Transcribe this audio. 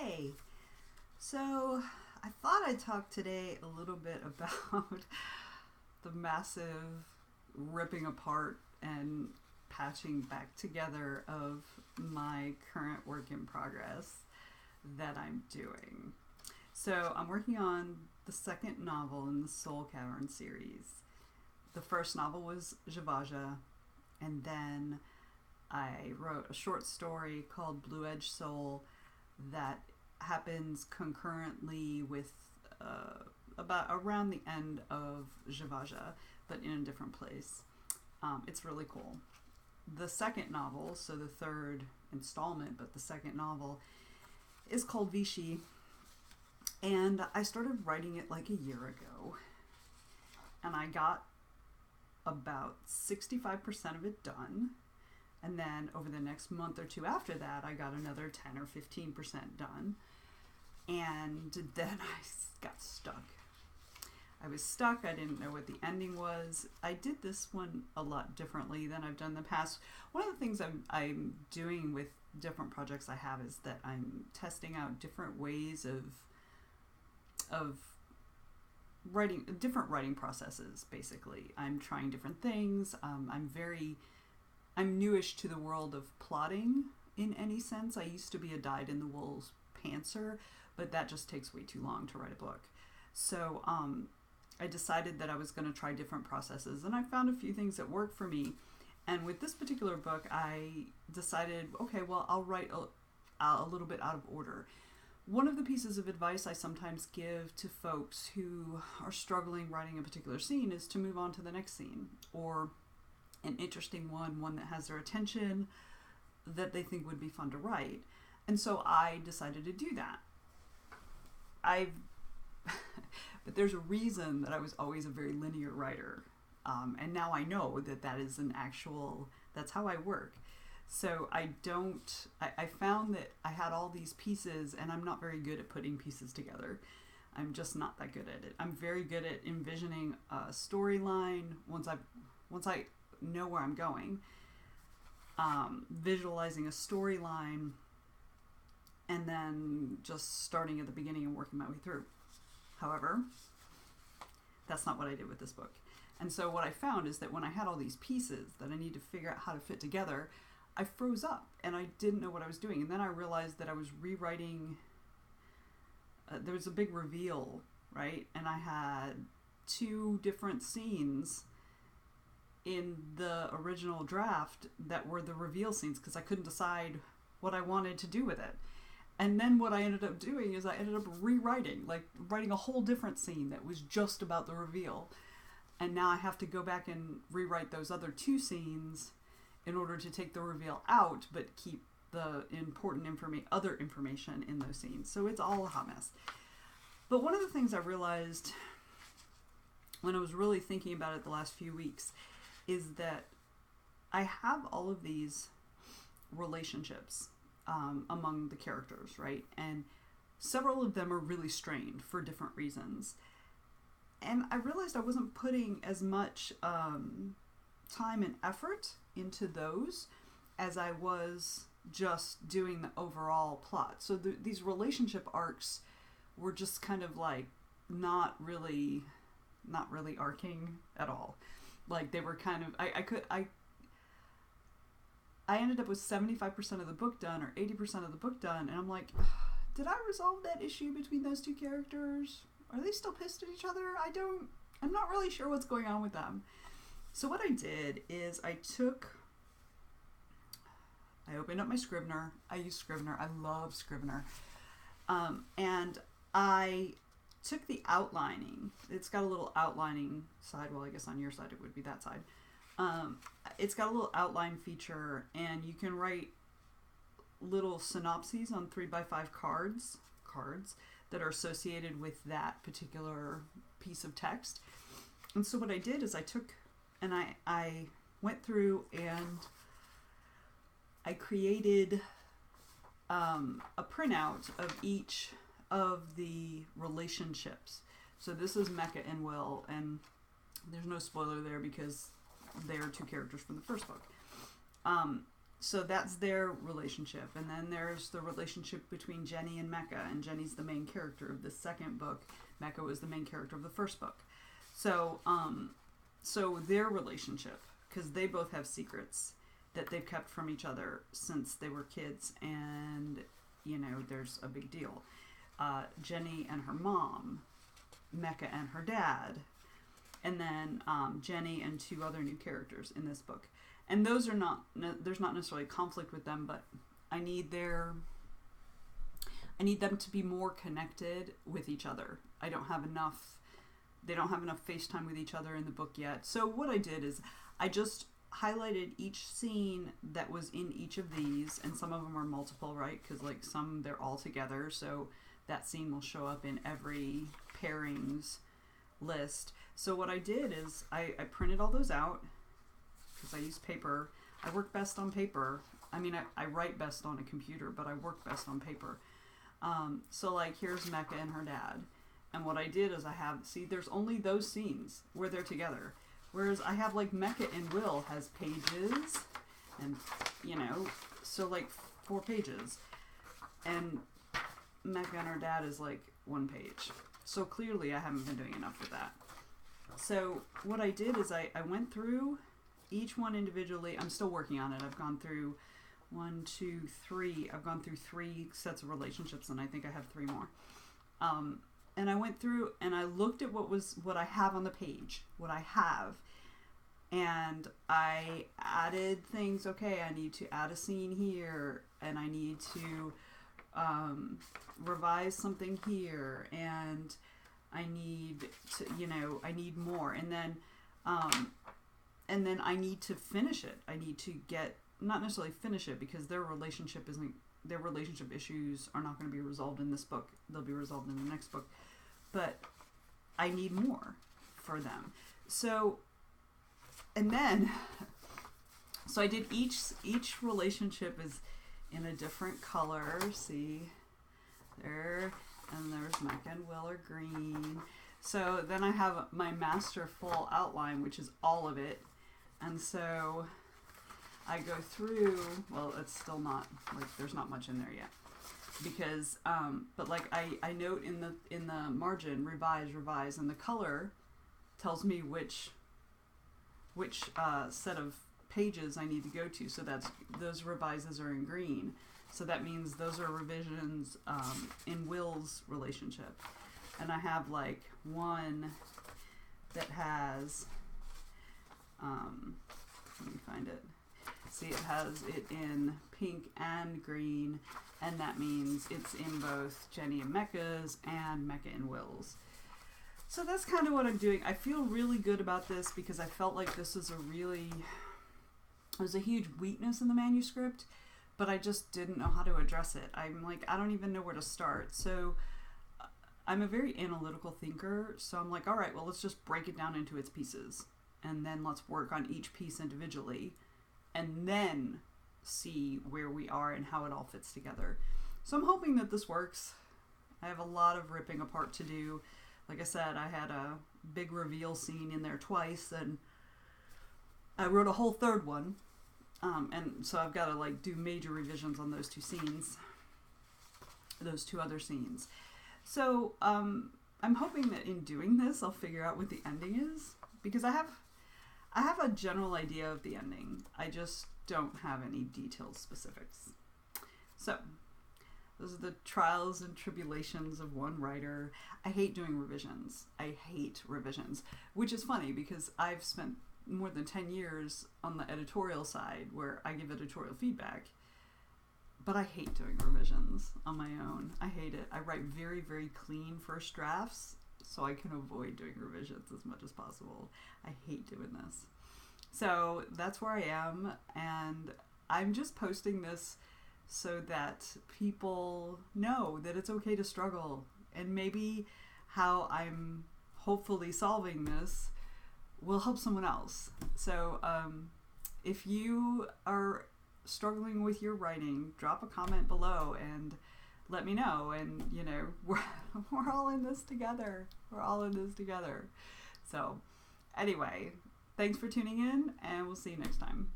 Hey, so I thought I'd talk today a little bit about the massive ripping apart and patching back together of my current work in progress that I'm doing. So I'm working on the second novel in the Soul Cavern series. The first novel was Javaja, and then I wrote a short story called Blue Edge Soul that happens concurrently with about around the end of Javaja, but in a different place. It's really cool. The second novel, so the third installment, but the second novel, is called Vichy, and I started writing it like a year ago, and I got about 65% of it done. And then over the next month or two after that, I got another 10 or 15% done. And then I got stuck. I was stuck. I didn't know what the ending was. I did this one a lot differently than I've done in the past. One of the things I'm doing with different projects I have is that I'm testing out different ways of writing, different writing processes, basically. I'm trying different things. I'm newish to the world of plotting in any sense. I used to be a dyed-in-the-wool pantser, but that just takes way too long to write a book. So I decided that I was going to try different processes, and I found a few things that work for me. And with this particular book, I decided, okay, well, I'll write a little bit out of order. One of the pieces of advice I sometimes give to folks who are struggling writing a particular scene is to move on to the next scene, or an interesting one that has their attention, that they think would be fun to write. And so I decided to do that. But there's a reason that I was always a very linear writer. And now I know that is that's how I work. So I found that I had all these pieces, and I'm not very good at putting pieces together. I'm just not that good at it. I'm very good at envisioning a storyline once I know where I'm going, visualizing a storyline, and then just starting at the beginning and working my way through. However, that's not what I did with this book. And so what I found is that when I had all these pieces that I need to figure out how to fit together, I froze up and I didn't know what I was doing. And then I realized that I was rewriting, there was a big reveal, right? And I had two different scenes in the original draft that were the reveal scenes because I couldn't decide what I wanted to do with it. And then what I ended up doing is I ended up writing a whole different scene that was just about the reveal. And now I have to go back and rewrite those other two scenes in order to take the reveal out, but keep the important other information in those scenes. So it's all a hot mess. But one of the things I realized when I was really thinking about it the last few weeks is that I have all of these relationships among the characters, right? And several of them are really strained for different reasons. And I realized I wasn't putting as much time and effort into those as I was just doing the overall plot. So these relationship arcs were just kind of like not really arcing at all. Like they were kind of, I ended up with 75% of the book done or 80% of the book done, and I'm like, did I resolve that issue between those two characters? Are they still pissed at each other? I'm not really sure what's going on with them. So what I did is I opened up my Scrivener. I use Scrivener. I love Scrivener. And I took the outlining. It's got a little outlining side. Well, I guess on your side it would be that side. It's got a little outline feature, and you can write little synopses on 3x5 cards that are associated with that particular piece of text. And so what I did is I took and I went through and I created a printout of each of the relationships. So this is Mecca and Will, and there's no spoiler there because they are two characters from the first book. so that's their relationship. And then there's the relationship between Jenny and Mecca. And Jenny's the main character of the second book. Mecca was the main character of the first book. So, so their relationship, because they both have secrets that they've kept from each other since they were kids. And, you know, there's a big deal. Jenny and her mom, Mecca and her dad, and then Jenny and two other new characters in this book. And those are not, there's not necessarily conflict with them, but I need them to be more connected with each other. They don't have enough FaceTime with each other in the book yet. So what I did is I just highlighted each scene that was in each of these, and some of them are multiple, right? Because like some, they're all together, so that scene will show up in every pairings list. So what I did is I printed all those out, because I use paper. I work best on paper. I mean, I write best on a computer, but I work best on paper. So like, here's Mecca and her dad. And what I did is there's only those scenes where they're together. Whereas I have like Mecca and Will has pages, and, you know, so like 4 pages. And Mecca and her dad is like 1 page. So clearly I haven't been doing enough with that. So what I did is I went through each one individually. I'm still working on it. I've gone through 1, 2, 3. I've gone through 3 sets of relationships, and I think I have 3 more. And I went through and I looked at what I have on the page, what I have, and I added things. Okay, I need to add a scene here, and I need to revise something here, and I need to, you know, I need more, and then I need to finish it. I need to not necessarily finish it, because their relationship issues are not going to be resolved in this book. They'll be resolved in the next book. But I need more for them. So, and then, so I did each relationship is in a different color. See, there, and there's Mecca and Will are green. So then I have my master full outline, which is all of it. And so I go through, well, it's still not, like, there's not much in there yet. Because, but like I note in the margin, revise, and the color tells me which set of pages I need to go to. So those revises are in green. So that means those are revisions in Will's relationship. And I have like one that has, let me find it. See, it has it in pink and green, and that means it's in both Jenny and Mecca's and Mecca and Will's. So that's kind of what I'm doing. I feel really good about this, because I felt like this is it was a huge weakness in the manuscript, but I just didn't know how to address it. I'm like, I don't even know where to start. So I'm a very analytical thinker, so I'm like, all right, well, let's just break it down into its pieces, and then let's work on each piece individually, and then see where we are and how it all fits together. So I'm hoping that this works. I have a lot of ripping apart to do. Like I said, I had a big reveal scene in there twice, and I wrote a whole third one. And so I've got to like do major revisions on those 2 scenes, those 2 other scenes. So I'm hoping that in doing this, I'll figure out what the ending is, because I have a general idea of the ending. I just don't have any detailed specifics. So those are the trials and tribulations of one writer. I hate doing revisions. I hate revisions, which is funny, because I've spent more than 10 years on the editorial side where I give editorial feedback, but I hate doing revisions on my own. I hate it. I write very, very clean first drafts, so I can avoid doing revisions as much as possible. I hate doing this. So that's where I am, and I'm just posting this so that people know that it's okay to struggle, and maybe how I'm hopefully solving this will help someone else. So if you are struggling with your writing, drop a comment below and let me know. And, you know, we're all in this together. We're all in this together. So anyway, thanks for tuning in, and we'll see you next time.